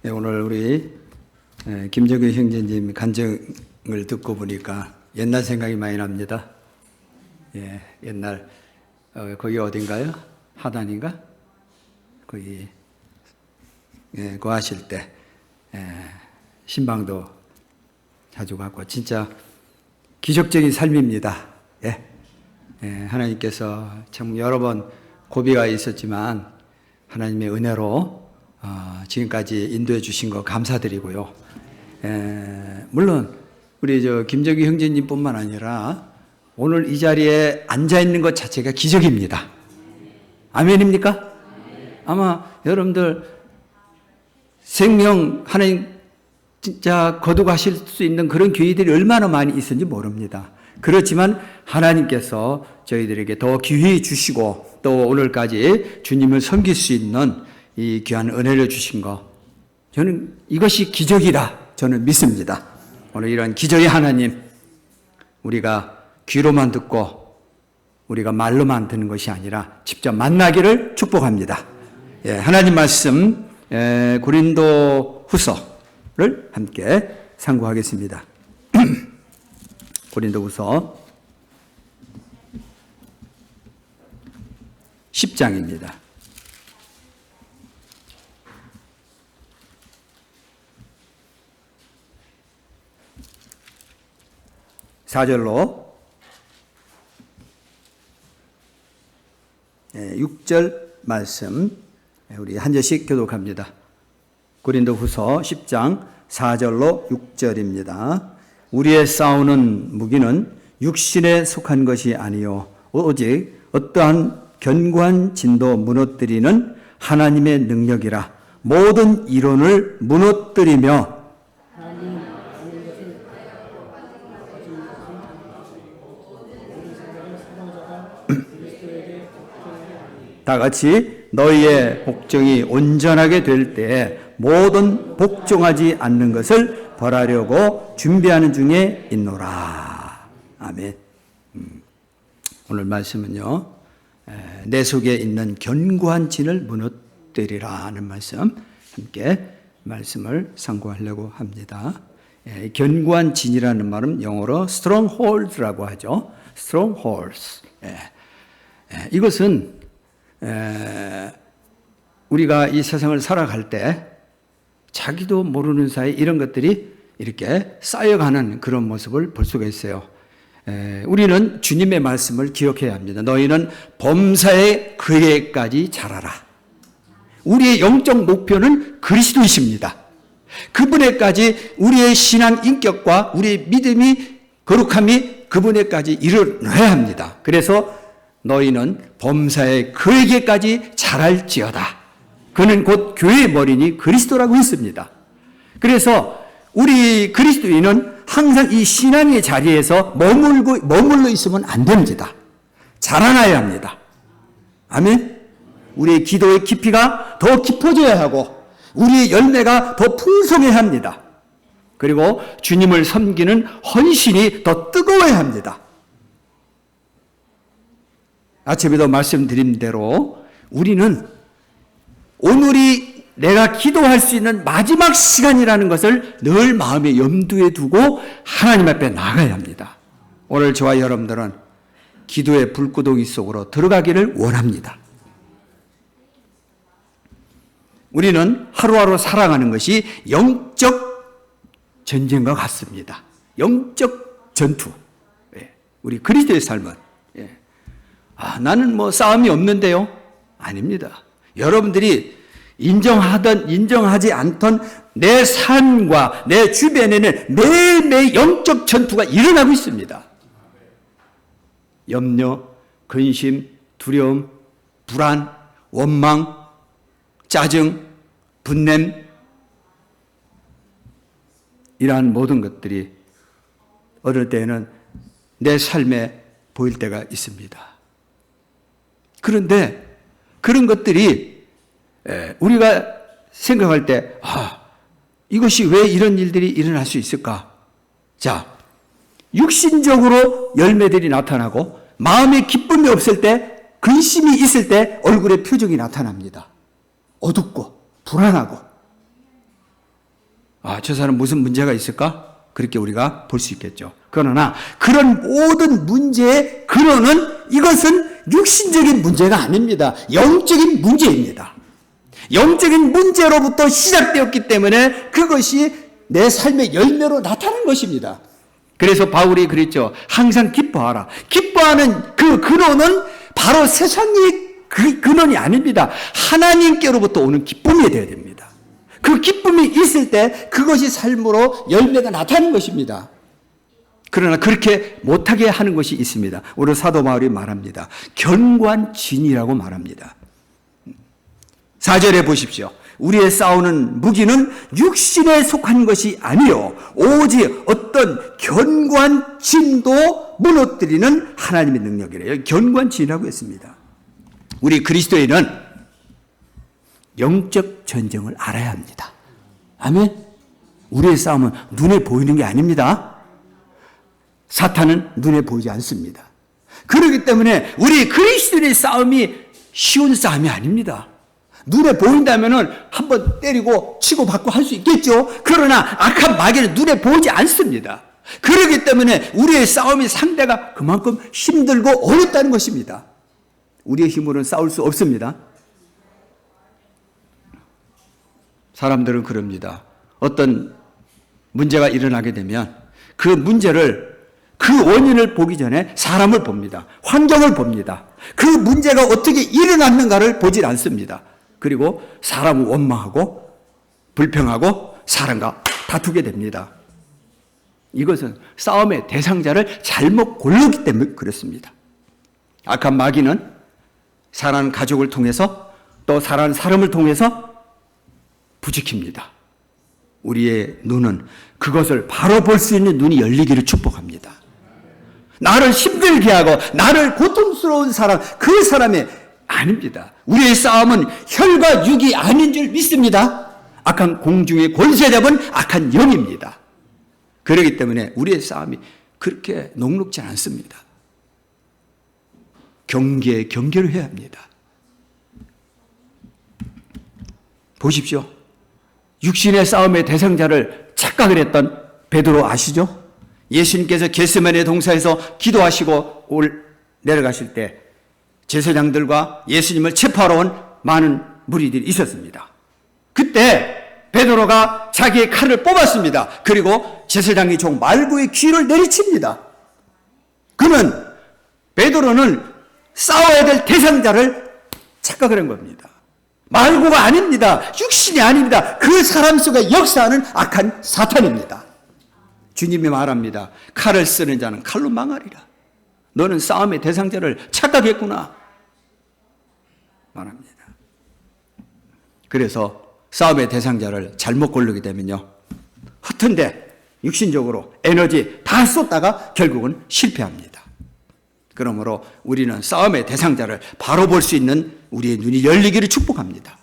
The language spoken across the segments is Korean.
네, 오늘 우리 김정규 형제님 간증을 듣고 보니까 옛날 생각이 많이 납니다. 예, 옛날 거기 어딘가요? 하단인가? 거기 구하실 때 신방도 자주 갔고 진짜 기적적인 삶입니다. 하나님께서 참 여러 번 고비가 있었지만 하나님의 은혜로 지금까지 인도해 주신 거 감사드리고요. 물론 우리 김정규 형제님뿐만 아니라 오늘 이 자리에 앉아 있는 것 자체가 기적입니다. 아멘입니까? 아마 여러분들 생명 하나님 진짜 거두가실 수 있는 그런 기회들이 얼마나 많이 있는지 모릅니다. 그렇지만 하나님께서 저희들에게 더 기회 주시고 또 오늘까지 주님을 섬길 수 있는 이 귀한 은혜를 주신 거, 저는 이것이 기적이다 저는 믿습니다. 오늘 이런 기적의 하나님, 우리가 귀로만 듣고 우리가 말로만 듣는 것이 아니라 직접 만나기를 축복합니다. 하나님 말씀 고린도 후서를 함께 상고하겠습니다. 고린도 후서 10장입니다. 4절로 6절 말씀 우리 한 절씩 교독합니다. 고린도 후서 10장 4절로 6절입니다. 우리의 싸우는 무기는 육신에 속한 것이 아니요 오직 어떠한 견고한 진도 무너뜨리는 하나님의 능력이라. 모든 이론을 무너뜨리며 다 같이 너희의 복종이 온전하게 될 때에 모든 복종하지 않는 것을 벌하려고 준비하는 중에 있노라. 아멘. 오늘 말씀은요, 내 속에 있는 견고한 진을 무너뜨리라 하는 말씀, 함께 말씀을 상고하려고 합니다. 견고한 진이라는 말은 영어로 stronghold라고 하죠. strongholds. 이것은 우리가 이 세상을 살아갈 때 자기도 모르는 사이 이런 것들이 이렇게 쌓여가는 그런 모습을 볼 수가 있어요. 우리는 주님의 말씀을 기억해야 합니다. 너희는 범사에 그에까지 자라라. 우리의 영적 목표는 그리스도이십니다. 그분에까지 우리의 신앙 인격과 우리의 믿음이 거룩함이 그분에까지 이르러야 합니다. 그래서 너희는 범사에 그에게까지 자랄지어다. 그는 곧 교회의 머리니 그리스도라고 했습니다. 그래서 우리 그리스도인은 항상 이 신앙의 자리에서 머물러 있으면 안 됩니다. 자라나야 합니다. 아멘. 우리의 기도의 깊이가 더 깊어져야 하고 우리의 열매가 더 풍성해야 합니다. 그리고 주님을 섬기는 헌신이 더 뜨거워야 합니다. 아침에도 말씀드린 대로 우리는 오늘이 내가 기도할 수 있는 마지막 시간이라는 것을 늘 마음에 염두에 두고 하나님 앞에 나가야 합니다. 오늘 저와 여러분들은 기도의 불구덩이 속으로 들어가기를 원합니다. 우리는 하루하루 살아가는 것이 영적 전쟁과 같습니다. 영적 전투. 우리 그리스도의 삶은 나는 싸움이 없는데요? 아닙니다. 여러분들이 인정하든 인정하지 않던 내 삶과 내 주변에는 매일매일 영적 전투가 일어나고 있습니다. 염려, 근심, 두려움, 불안, 원망, 짜증, 분냄, 이러한 모든 것들이 어느 때에는 내 삶에 보일 때가 있습니다. 그런데 그런 것들이 우리가 생각할 때 이것이 왜 이런 일들이 일어날 수 있을까? 자, 육신적으로 열매들이 나타나고 마음에 기쁨이 없을 때, 근심이 있을 때 얼굴에 표정이 나타납니다. 어둡고 불안하고 저 사람 무슨 문제가 있을까? 그렇게 우리가 볼 수 있겠죠. 그러나 그런 모든 문제의 근원은 이것은 육신적인 문제가 아닙니다. 영적인 문제입니다. 영적인 문제로부터 시작되었기 때문에 그것이 내 삶의 열매로 나타난 것입니다. 그래서 바울이 그랬죠. 항상 기뻐하라. 기뻐하는 그 근원은 바로 세상의 그 근원이 아닙니다. 하나님께로부터 오는 기쁨이 되어야 됩니다. 그 기쁨이 있을 때 그것이 삶으로 열매가 나타나는 것입니다. 그러나 그렇게 못하게 하는 것이 있습니다. 오늘 사도 바울이 말합니다. 견고한진이라고 말합니다. 4절에 보십시오. 우리의 싸우는 무기는 육신에 속한 것이 아니요 오직 어떤 견고한 진도 무너뜨리는 하나님의 능력이래요. 견고한 진이라고 했습니다. 우리 그리스도인은 영적 전쟁을 알아야 합니다. 아멘. 우리의 싸움은 눈에 보이는 게 아닙니다. 사탄은 눈에 보이지 않습니다. 그렇기 때문에 우리 그리스도인의 싸움이 쉬운 싸움이 아닙니다. 눈에 보인다면은 한번 때리고 치고 받고 할 수 있겠죠. 그러나 악한 마귀는 눈에 보이지 않습니다. 그렇기 때문에 우리의 싸움의 상대가 그만큼 힘들고 어렵다는 것입니다. 우리의 힘으로는 싸울 수 없습니다. 사람들은 그럽니다. 어떤 문제가 일어나게 되면 그 문제를 그 원인을 보기 전에 사람을 봅니다. 환경을 봅니다. 그 문제가 어떻게 일어났는가를 보질 않습니다. 그리고 사람을 원망하고 불평하고 사람과 다투게 됩니다. 이것은 싸움의 대상자를 잘못 고르기 때문에 그렇습니다. 악한 마귀는 사랑하는 가족을 통해서 또 사랑하는 사람을 통해서 부추깁니다. 우리의 눈은 그것을 바로 볼 수 있는 눈이 열리기를 축복합니다. 나를 힘들게 하고 나를 고통스러운 사람, 그 사람이 아닙니다. 우리의 싸움은 혈과 육이 아닌 줄 믿습니다. 악한 공중의 권세 잡은 악한 영입니다. 그렇기 때문에 우리의 싸움이 그렇게 녹록지 않습니다. 경계를 해야 합니다. 보십시오. 육신의 싸움의 대상자를 착각을 했던 베드로 아시죠? 예수님께서 겟세마네 동산에서 기도하시고 내려가실 때 제사장들과 예수님을 체포하러 온 많은 무리들이 있었습니다. 그때 베드로가 자기의 칼을 뽑았습니다. 그리고 제사장이 종 말구의 귀를 내리칩니다. 베드로는 싸워야 될 대상자를 착각을 한 겁니다. 말구가 아닙니다. 육신이 아닙니다. 그 사람 속에 역사하는 악한 사탄입니다. 주님이 말합니다. 칼을 쓰는 자는 칼로 망하리라. 너는 싸움의 대상자를 착각했구나 말합니다. 그래서 싸움의 대상자를 잘못 고르게 되면요, 허튼데 육신적으로 에너지 다 쏟다가 결국은 실패합니다. 그러므로 우리는 싸움의 대상자를 바로 볼 수 있는 우리의 눈이 열리기를 축복합니다.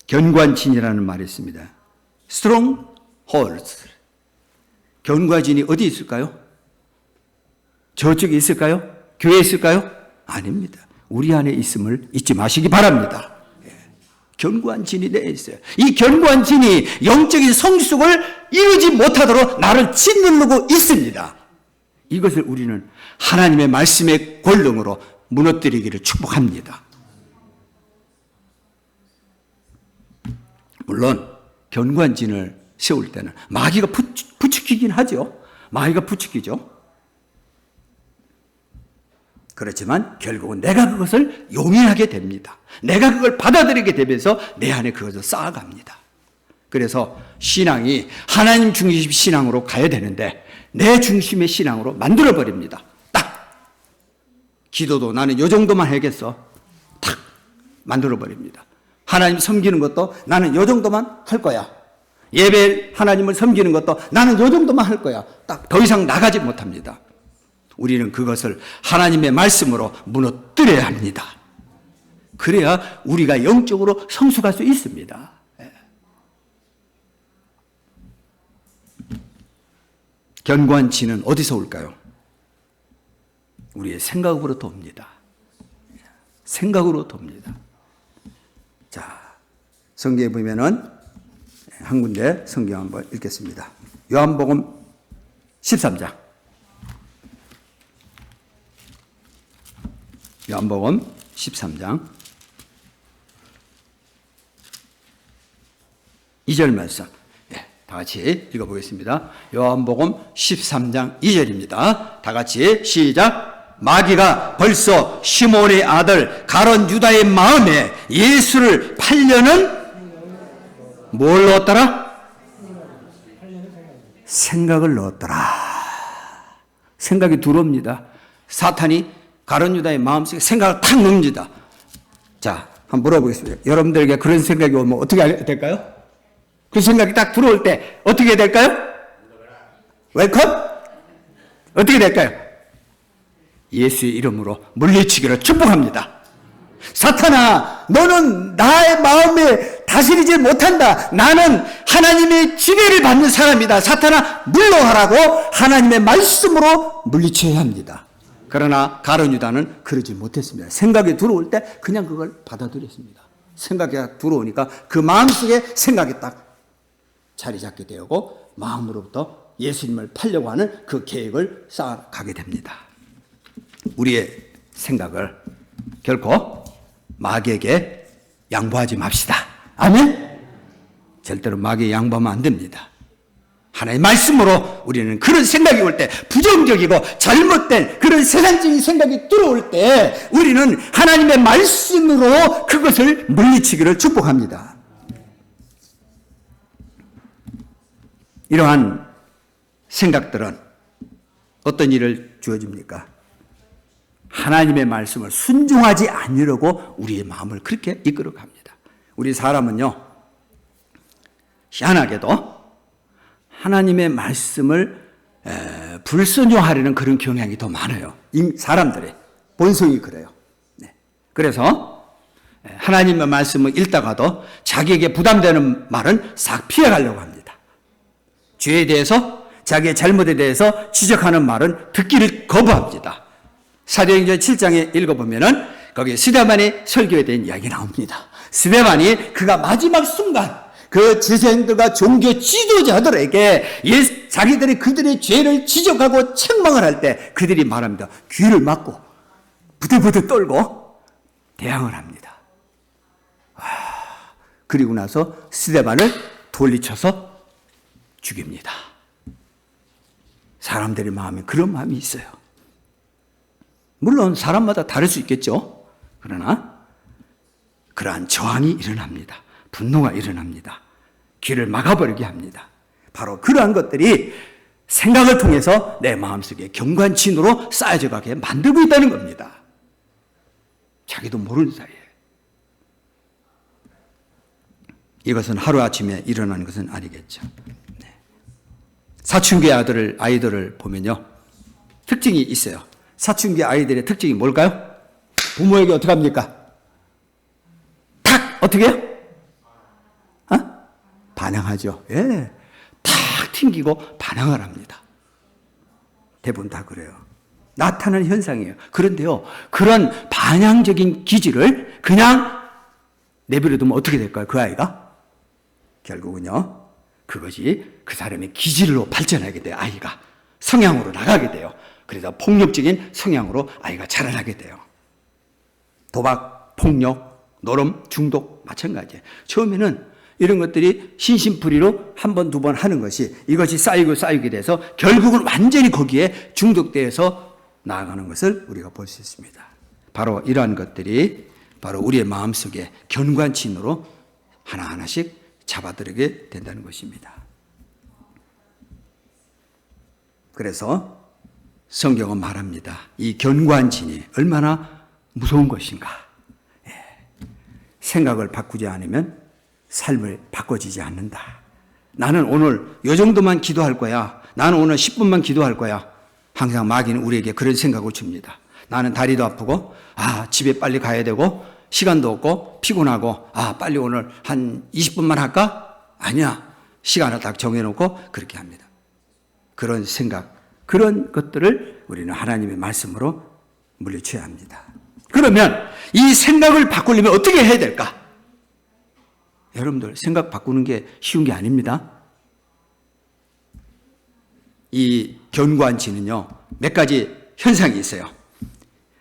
견고한진이라는 말이 있습니다. Strong holds. 견고한진이 어디 있을까요? 저쪽에 있을까요? 교회에 있을까요? 아닙니다. 우리 안에 있음을 잊지 마시기 바랍니다. 견고한 진이 내에 있어요. 이 견고한 진이 영적인 성숙을 이루지 못하도록 나를 짓누르고 있습니다. 이것을 우리는 하나님의 말씀의 권능으로 무너뜨리기를 축복합니다. 물론 견고한 진을 세울 때는 마귀가 부추기긴 하죠. 마귀가 부추기죠. 그렇지만 결국은 내가 그것을 용인하게 됩니다. 내가 그걸 받아들이게 되면서 내 안에 그것을 쌓아갑니다. 그래서 신앙이 하나님 중심 신앙으로 가야 되는데 내 중심의 신앙으로 만들어버립니다. 딱! 기도도 나는 이 정도만 해야겠어. 딱! 만들어버립니다. 하나님 섬기는 것도 나는 이 정도만 할 거야. 예배 하나님을 섬기는 것도 나는 이 정도만 할 거야. 딱 더 이상 나가지 못합니다. 우리는 그것을 하나님의 말씀으로 무너뜨려야 합니다. 그래야 우리가 영적으로 성숙할 수 있습니다. 견고한 진은 어디서 올까요? 우리의 생각으로부터 옵니다. 생각으로부터 옵니다. 자, 성경에 보면은 한 군데 성경 한번 읽겠습니다. 요한복음 13장. 요한복음 13장 2절 말씀. 다 같이 읽어보겠습니다. 요한복음 13장 2절입니다. 다 같이 시작. 마귀가 벌써 시몬의 아들 가룟 유다의 마음에 예수를 팔려는 뭘 넣었더라? 생각을 넣었더라. 생각이 들어옵니다. 사탄이 가룟 유다의 마음속에 생각을 탁 넣습니다. 자, 한번 물어보겠습니다. 여러분들에게 그런 생각이 오면 어떻게 될까요? 그 생각이 딱 들어올 때 어떻게 될까요? 웰컴? 어떻게 될까요? 예수의 이름으로 물리치기를 축복합니다. 사탄아, 너는 나의 마음에 다스리지 못한다. 나는 하나님의 지배를 받는 사람이다. 사탄아, 물러가라고 하나님의 말씀으로 물리쳐야 합니다. 그러나 가룟 유다는 그러지 못했습니다. 생각이 들어올 때 그냥 그걸 받아들였습니다. 생각이 들어오니까 그 마음속에 생각이 딱 자리 잡게 되고 마음으로부터 예수님을 팔려고 하는 그 계획을 쌓아가게 됩니다. 우리의 생각을 결코 마귀에게 양보하지 맙시다. 아멘? 절대로 마귀에 양보하면 안 됩니다. 하나의 말씀으로 우리는 그런 생각이 올 때, 부정적이고 잘못된 그런 세상적인 생각이 들어올 때 우리는 하나님의 말씀으로 그것을 물리치기를 축복합니다. 이러한 생각들은 어떤 일을 주어집니까? 하나님의 말씀을 순종하지 않으려고 우리의 마음을 그렇게 이끌어갑니다. 우리 사람은요, 희한하게도 하나님의 말씀을 불순종하려는 그런 경향이 더 많아요. 사람들의 본성이 그래요. 네. 그래서 하나님의 말씀을 읽다가도 자기에게 부담되는 말은 싹 피해가려고 합니다. 죄에 대해서, 자기의 잘못에 대해서 지적하는 말은 듣기를 거부합니다. 사도행전 7장에 읽어보면은 거기에 스데반의 설교에 대한 이야기 나옵니다. 스데반이 그가 마지막 순간 그 제사장들과 종교 지도자들에게 자기들이 그들의 죄를 지적하고 책망을 할 때 그들이 말합니다. 귀를 막고 부들부들 떨고 대항을 합니다. 그리고 나서 스데반을 돌리쳐서 죽입니다. 사람들의 마음에 그런 마음이 있어요. 물론 사람마다 다를 수 있겠죠. 그러나 그러한 저항이 일어납니다. 분노가 일어납니다. 귀를 막아버리게 합니다. 바로 그러한 것들이 생각을 통해서 내 마음속에 경관진으로 쌓여져 가게 만들고 있다는 겁니다. 자기도 모르는 사이에. 이것은 하루아침에 일어나는 것은 아니겠죠. 네. 사춘기 아이들을 보면요, 특징이 있어요. 사춘기 아이들의 특징이 뭘까요? 부모에게 어떻게 합니까? 탁! 어떻게 해요? 반항하죠. 예. 탁 튕기고 반항을 합니다. 대부분 다 그래요. 나타나는 현상이에요. 그런데요, 그런 반항적인 기질을 그냥 내버려두면 어떻게 될까요? 그 아이가? 결국은요, 그것이 그 사람의 기질로 발전하게 돼요. 아이가 성향으로 나가게 돼요. 그래서 폭력적인 성향으로 아이가 자라나게 돼요. 도박, 폭력, 노름, 중독 마찬가지예요. 처음에는 이런 것들이 신심풀이로 한 번, 두 번 하는 것이 이것이 쌓이게 돼서 결국은 완전히 거기에 중독되어서 나아가는 것을 우리가 볼 수 있습니다. 바로 이러한 것들이 바로 우리의 마음속에 견관진으로 하나하나씩 잡아들이게 된다는 것입니다. 그래서 성경은 말합니다. 이 견관진이 얼마나 무서운 것인가. 생각을 바꾸지 않으면 삶을 바꿔지지 않는다. 나는 오늘 이 정도만 기도할 거야. 나는 오늘 10분만 기도할 거야. 항상 마귀는 우리에게 그런 생각을 줍니다. 나는 다리도 아프고, 집에 빨리 가야 되고, 시간도 없고, 피곤하고, 빨리 오늘 한 20분만 할까? 아니야. 시간을 딱 정해놓고 그렇게 합니다. 그런 생각, 그런 것들을 우리는 하나님의 말씀으로 물리쳐야 합니다. 그러면 이 생각을 바꾸려면 어떻게 해야 될까? 여러분들 생각 바꾸는 게 쉬운 게 아닙니다. 이 견고한지는요, 몇 가지 현상이 있어요.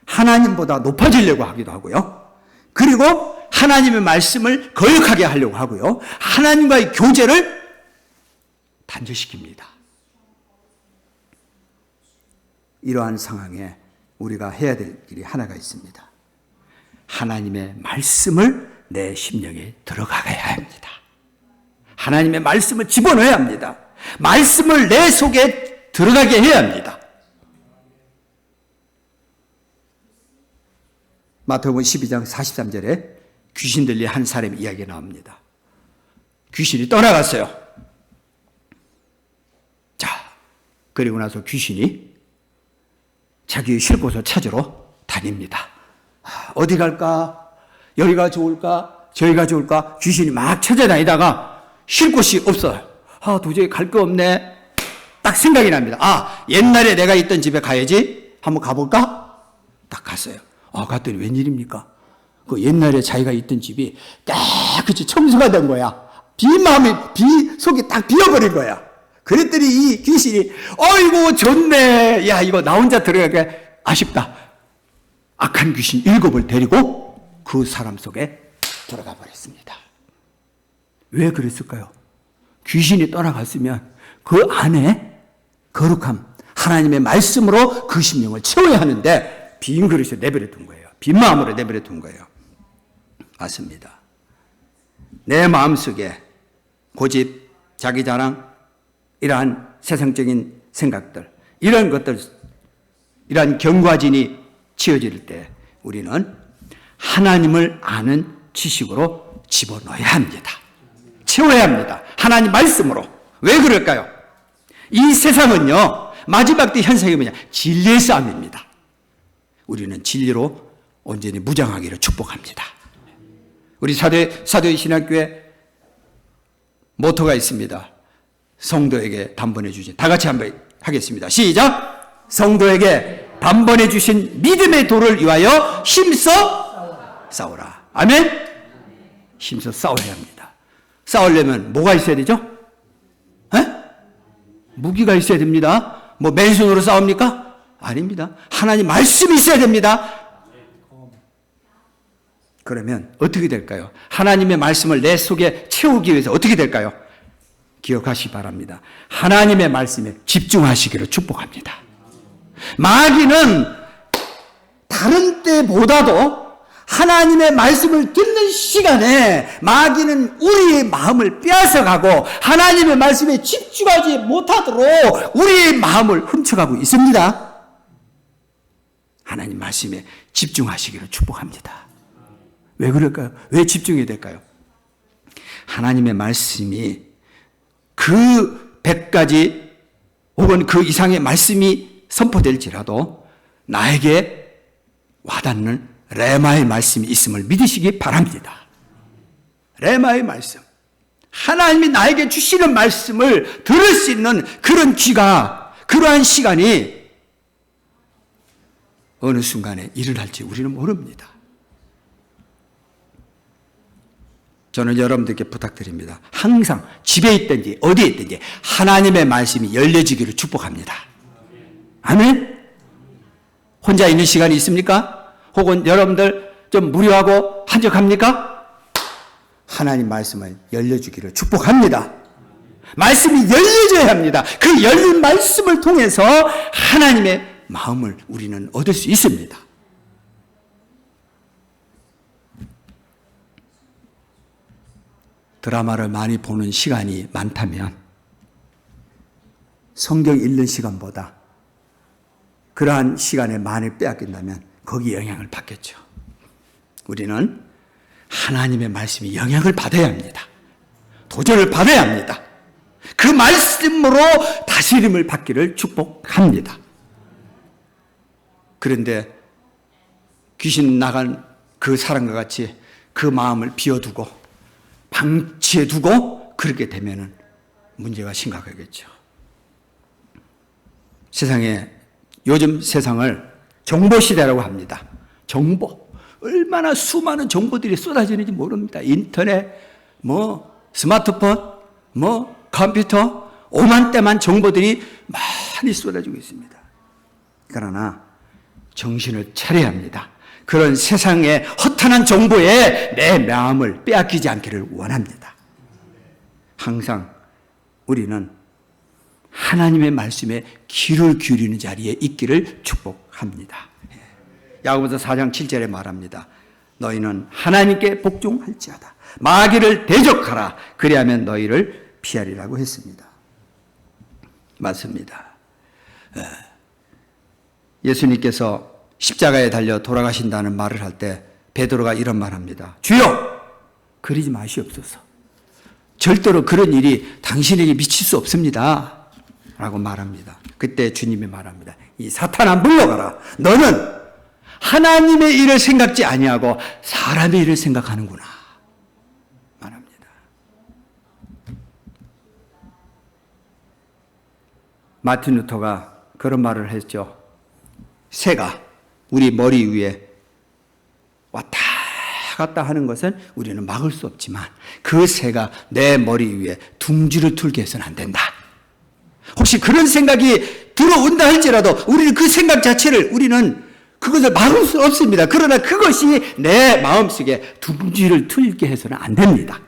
하나님보다 높아지려고 하기도 하고요. 그리고 하나님의 말씀을 거역하게 하려고 하고요. 하나님과의 교제를 단절시킵니다. 이러한 상황에 우리가 해야 될 일이 하나가 있습니다. 하나님의 말씀을 내 심령에 들어가야 합니다. 하나님의 말씀을 집어넣어야 합니다. 말씀을 내 속에 들어가게 해야 합니다. 마태복음 12장 43절에 귀신 들린 한 사람의 이야기가 나옵니다. 귀신이 떠나갔어요. 자, 그리고 나서 귀신이 자기의 쉴 곳을 찾으러 다닙니다. 어디 갈까? 여기가 좋을까? 저기가 좋을까? 귀신이 막 찾아다니다가 쉴 곳이 없어요. 도저히 갈 거 없네. 딱 생각이 납니다. 옛날에 내가 있던 집에 가야지. 한번 가볼까? 딱 갔어요. 갔더니 웬일입니까? 그 옛날에 자기가 있던 집이 깨끗이 청소가 된 거야. 비 속이 딱 비어버린 거야. 그랬더니 이 귀신이, 어이구, 좋네. 야, 이거 나 혼자 들어가기 아쉽다. 악한 귀신 7을 데리고 그 사람 속에 들어가 버렸습니다. 왜 그랬을까요? 귀신이 떠나갔으면 그 안에 거룩함, 하나님의 말씀으로 그 심령을 채워야 하는데 빈 그릇에 내버려 둔 거예요. 빈 마음으로 내버려 둔 거예요. 맞습니다. 내 마음속에 고집, 자기 자랑, 이러한 세상적인 생각들, 이런 것들, 이러한 경과진이 치어질 때 우리는 하나님을 아는 지식으로 집어넣어야 합니다. 채워야 합니다. 하나님 말씀으로. 왜 그럴까요? 이 세상은요, 마지막 때 현상이 뭐냐? 진리의 싸움입니다. 우리는 진리로 온전히 무장하기를 축복합니다. 우리 사도의 신학교에 모토가 있습니다. 성도에게 단번해 주신, 다 같이 한번 하겠습니다. 시작! 성도에게 단번해 주신 믿음의 도를 위하여 힘써 싸우라. 아멘? 힘써 싸워야 합니다. 싸우려면 뭐가 있어야 되죠? 무기가 있어야 됩니다. 뭐 맨손으로 싸웁니까? 아닙니다. 하나님 말씀이 있어야 됩니다. 그러면 어떻게 될까요? 하나님의 말씀을 내 속에 채우기 위해서 어떻게 될까요? 기억하시기 바랍니다. 하나님의 말씀에 집중하시기를 축복합니다. 마귀는 다른 때보다도 하나님의 말씀을 듣는 시간에 마귀는 우리의 마음을 빼앗아가고 하나님의 말씀에 집중하지 못하도록 우리의 마음을 훔쳐가고 있습니다. 하나님 말씀에 집중하시기를 축복합니다. 왜 그럴까요? 왜 집중해야 될까요? 하나님의 말씀이 그 100가지 혹은 그 이상의 말씀이 선포될지라도 나에게 와닿는 레마의 말씀이 있음을 믿으시기 바랍니다. 레마의 말씀. 하나님이 나에게 주시는 말씀을 들을 수 있는 그런 귀가, 그러한 시간이 어느 순간에 일어날지 우리는 모릅니다. 저는 여러분들께 부탁드립니다. 항상 집에 있든지 어디에 있든지 하나님의 말씀이 열려지기를 축복합니다. 아멘? 혼자 있는 시간이 있습니까? 혹은 여러분들 좀 무료하고 한적합니까? 하나님 말씀을 열려주기를 축복합니다. 말씀이 열려져야 합니다. 그 열린 말씀을 통해서 하나님의 마음을 우리는 얻을 수 있습니다. 드라마를 많이 보는 시간이 많다면 성경 읽는 시간보다 그러한 시간에 많이 빼앗긴다면 거기에 영향을 받겠죠. 우리는 하나님의 말씀이 영향을 받아야 합니다. 도전을 받아야 합니다. 그 말씀으로 다스림을 받기를 축복합니다. 그런데 귀신 나간 그 사람과 같이 그 마음을 비워두고 방치해두고 그렇게 되면은 문제가 심각하겠죠. 요즘 세상을 정보시대라고 합니다. 정보. 얼마나 수많은 정보들이 쏟아지는지 모릅니다. 인터넷, 스마트폰, 컴퓨터, 오만때만 정보들이 많이 쏟아지고 있습니다. 그러나 정신을 차려야 합니다. 그런 세상의 허탄한 정보에 내 마음을 빼앗기지 않기를 원합니다. 항상 우리는 하나님의 말씀에 귀를 기울이는 자리에 있기를 축복합니다. 야고보서 4장 7절에 말합니다. 너희는 하나님께 복종할지어다. 마귀를 대적하라. 그리하면 너희를 피하리라고 했습니다. 맞습니다. 예수님께서 십자가에 달려 돌아가신다는 말을 할 때 베드로가 이런 말합니다. 주여! 그러지 마시옵소서. 절대로 그런 일이 당신에게 미칠 수 없습니다. 라고 말합니다. 그때 주님이 말합니다. 이 사탄아 물러가라. 너는 하나님의 일을 생각지 아니하고 사람의 일을 생각하는구나. 말합니다. 마틴 루터가 그런 말을 했죠. 새가 우리 머리 위에 왔다 갔다 하는 것은 우리는 막을 수 없지만 그 새가 내 머리 위에 둥지를 틀게 해서는 안 된다. 혹시 그런 생각이 들어온다 할지라도 우리는 그 생각 자체를 우리는 그것을 막을 수 없습니다. 그러나 그것이 내 마음속에 둥지를 틀게 해서는 안 됩니다.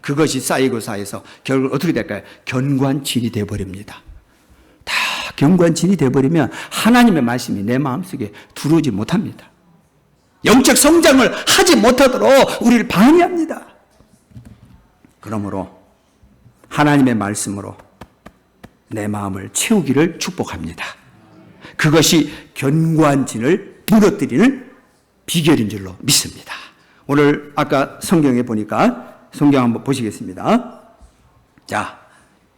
그것이 쌓이고 쌓여서 결국 어떻게 될까요? 견고한진이 되어버립니다. 다 견고한진이 되어버리면 하나님의 말씀이 내 마음속에 들어오지 못합니다. 영적 성장을 하지 못하도록 우리를 방해합니다. 그러므로 하나님의 말씀으로 내 마음을 채우기를 축복합니다. 그것이 견고한 진을 무너뜨리는 비결인 줄로 믿습니다. 오늘 아까 성경에 보니까 성경 한번 보시겠습니다. 자,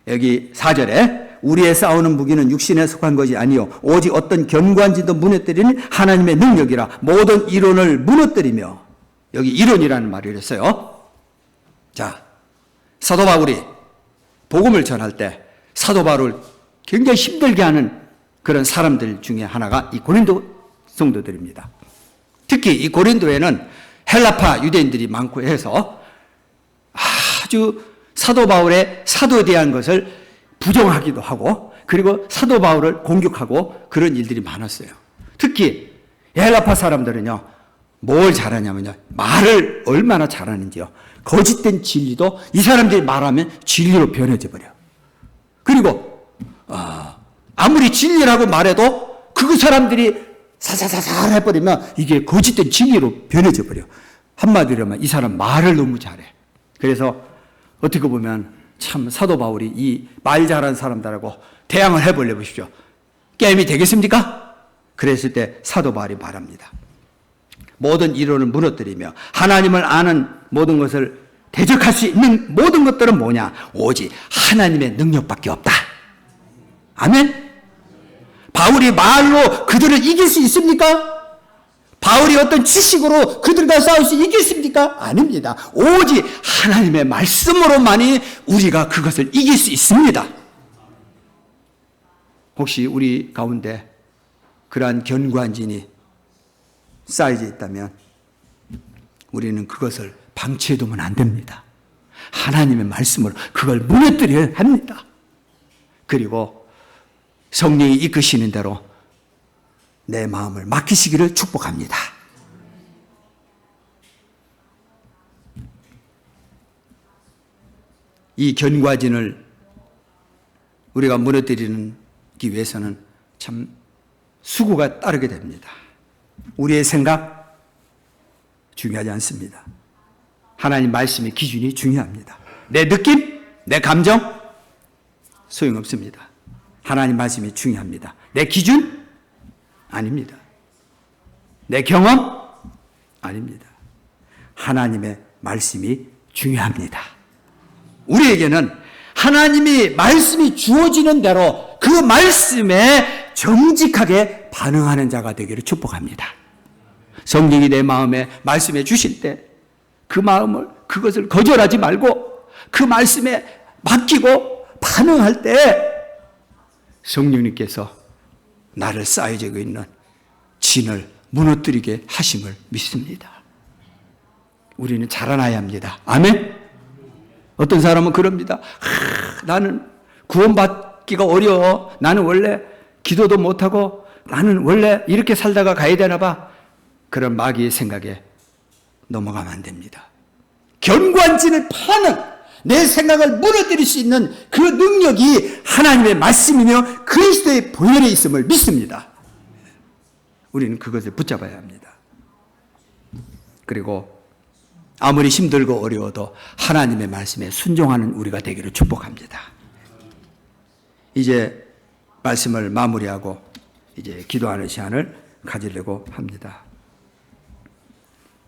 여기 4절에 우리의 싸우는 무기는 육신에 속한 것이 아니요 오직 어떤 견고한 진도 무너뜨리는 하나님의 능력이라 모든 이론을 무너뜨리며, 여기 이론이라는 말을 했어요. 자, 사도 바울이 복음을 전할 때 사도 바울을 굉장히 힘들게 하는 그런 사람들 중에 하나가 이 고린도 성도들입니다. 특히 이 고린도에는 헬라파 유대인들이 많고 해서 아주 사도 바울의 사도에 대한 것을 부정하기도 하고 그리고 사도 바울을 공격하고 그런 일들이 많았어요. 특히 헬라파 사람들은요, 뭘 잘하냐면요, 말을 얼마나 잘하는지요. 거짓된 진리도 이 사람들이 말하면 진리로 변해져 버려. 그리고 아무리 진리라고 말해도 그 사람들이 사사사사 해버리면 이게 거짓된 진리로 변해져 버려. 한마디로 하면 이 사람 말을 너무 잘해. 그래서 어떻게 보면 참 사도 바울이 이 말 잘하는 사람들하고 대항을 해보려 보십시오. 게임이 되겠습니까? 그랬을 때 사도 바울이 말합니다. 모든 이론을 무너뜨리며 하나님을 아는 모든 것을 대적할 수 있는 모든 것들은 뭐냐? 오직 하나님의 능력밖에 없다. 아멘? 바울이 말로 그들을 이길 수 있습니까? 바울이 어떤 지식으로 그들과 싸울 수 있겠습니까? 아닙니다. 오직 하나님의 말씀으로만이 우리가 그것을 이길 수 있습니다. 혹시 우리 가운데 그러한 견고한 진이 쌓여져 있다면 우리는 그것을 방치해두면 안 됩니다. 하나님의 말씀으로 그걸 무너뜨려야 합니다. 그리고 성령이 이끄시는 대로 내 마음을 맡기시기를 축복합니다. 이 견고한진을 우리가 무너뜨리기 위해서는 참 수고가 따르게 됩니다. 우리의 생각 중요하지 않습니다. 하나님 말씀의 기준이 중요합니다. 내 느낌, 내 감정 소용없습니다. 하나님 말씀이 중요합니다. 내 기준 아닙니다. 내 경험 아닙니다. 하나님의 말씀이 중요합니다. 우리에게는 하나님이 말씀이 주어지는 대로 그 말씀에 정직하게 반응하는 자가 되기를 축복합니다. 성령이 내 마음에 말씀해 주실 때 그 마음을, 그것을 거절하지 말고 그 말씀에 맡기고 반응할 때 성령님께서 나를 쌓여지고 있는 진을 무너뜨리게 하심을 믿습니다. 우리는 자라나야 합니다. 아멘? 어떤 사람은 그럽니다. 나는 구원받기가 어려워. 나는 원래 기도도 못하고 나는 원래 이렇게 살다가 가야 되나 봐. 그런 마귀의 생각에 넘어가면 안 됩니다. 견고한진을 파는 내 생각을 무너뜨릴 수 있는 그 능력이 하나님의 말씀이며 그리스도의 보혈에 있음을 믿습니다. 우리는 그것을 붙잡아야 합니다. 그리고 아무리 힘들고 어려워도 하나님의 말씀에 순종하는 우리가 되기를 축복합니다. 이제 말씀을 마무리하고 이제 기도하는 시간을 가지려고 합니다.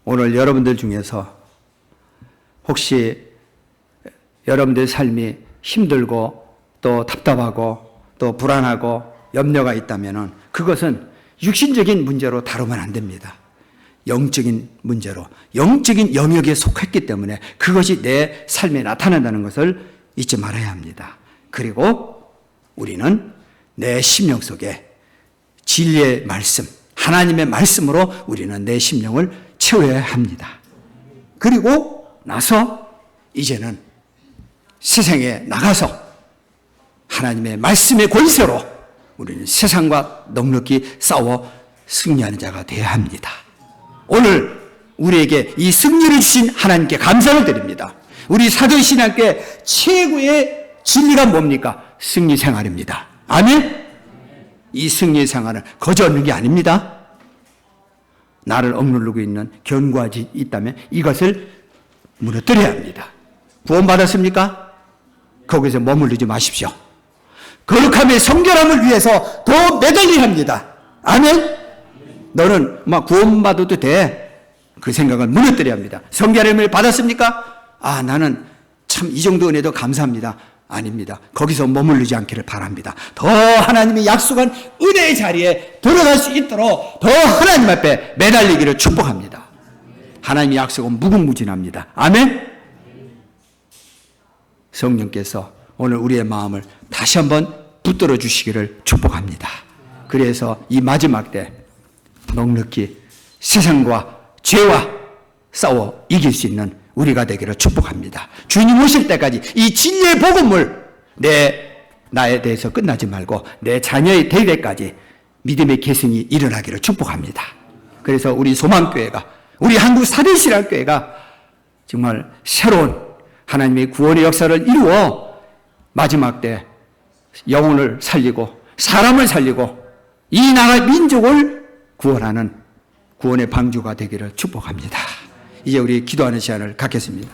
오늘 여러분들 중에서 혹시 여러분들의 삶이 힘들고 또 답답하고 또 불안하고 염려가 있다면 그것은 육신적인 문제로 다루면 안 됩니다. 영적인 문제로, 영적인 영역에 속했기 때문에 그것이 내 삶에 나타난다는 것을 잊지 말아야 합니다. 그리고 우리는 내 심령 속에 진리의 말씀, 하나님의 말씀으로 우리는 내 심령을 채워야 합니다. 그리고 나서 이제는 세상에 나가서 하나님의 말씀의 권세로 우리는 세상과 넉넉히 싸워 승리하는 자가 되어야 합니다. 오늘 우리에게 이 승리를 주신 하나님께 감사를 드립니다. 우리 사도신앙교회 최고의 진리가 뭡니까? 승리 생활입니다. 아멘? 이 승리 생활은 거저 얻는 게 아닙니다. 나를 억누르고 있는 견고하지 있다면 이것을 무너뜨려야 합니다. 구원받았습니까? 거기서 머무르지 마십시오. 거룩함의 성결함을 위해서 더 매달려야 합니다. 아멘? 너는 막 구원받아도 돼. 그 생각을 무너뜨려야 합니다. 성결함을 받았습니까? 아, 나는 참 이 정도 은혜도 감사합니다. 아닙니다. 거기서 머무르지 않기를 바랍니다. 더 하나님이 약속한 은혜의 자리에 들어갈 수 있도록 더 하나님 앞에 매달리기를 축복합니다. 하나님의 약속은 무궁무진합니다. 아멘? 성령께서 오늘 우리의 마음을 다시 한번 붙들어 주시기를 축복합니다. 그래서 이 마지막 때 넉넉히 세상과 죄와 싸워 이길 수 있는 우리가 되기를 축복합니다. 주님 오실 때까지 이 진리의 복음을 나에 대해서 끝나지 말고 내 자녀의 대대까지 믿음의 계승이 일어나기를 축복합니다. 그래서 우리 소망교회가, 우리 한국 사대신앙교회가 정말 새로운 하나님의 구원의 역사를 이루어 마지막 때 영혼을 살리고 사람을 살리고 이 나라 민족을 구원하는 구원의 방주가 되기를 축복합니다. 이제 우리 기도하는 시간을 갖겠습니다.